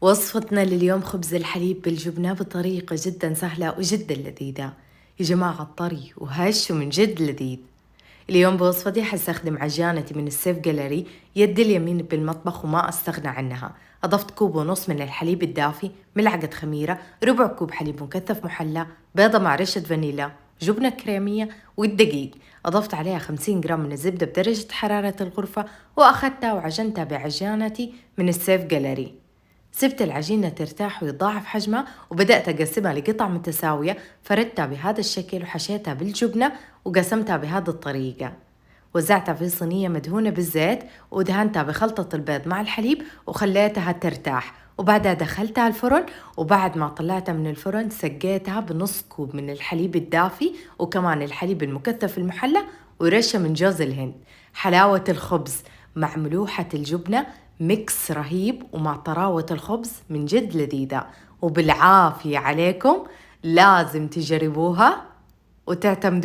وصفتنا لليوم خبز الحليب بالجبنة بطريقة جدا سهلة وجدا لذيذة. يا جماعة الطري وهش ومن جد لذيذ. اليوم بوصفتي حستخدم عجانتي من السيف جاليري يد اليمين بالمطبخ وما أستغنى عنها. أضفت كوب ونص من الحليب الدافي، ملعقة خميرة، ربع كوب حليب مكثف محلى، بيضة مع رشة فانيلا، جبنة كريمية والدقيق. أضفت عليها 50 جرام من الزبدة بدرجة حرارة الغرفة وأخذتها وعجنتها بعجانتي من السيف جاليري. سبت العجينة ترتاح ويتضاعف حجمها وبدأت أقسمها لقطع متساوية. فردتها بهذا الشكل وحشيتها بالجبنة وقسمتها بهذه الطريقة. وزعتها في صينية مدهونة بالزيت ودهنتها بخلطة البيض مع الحليب وخليتها ترتاح، وبعدها دخلتها الفرن. وبعد ما طلعتها من الفرن سقيتها بنص كوب من الحليب الدافي وكمان الحليب المكثف المحلى ورشة من جوز الهند. حلاوة الخبز مع ملوحة الجبنة ميكس رهيب، ومع طراوة الخبز من جد لذيذة. وبالعافية عليكم، لازم تجربوها وتعتمدوا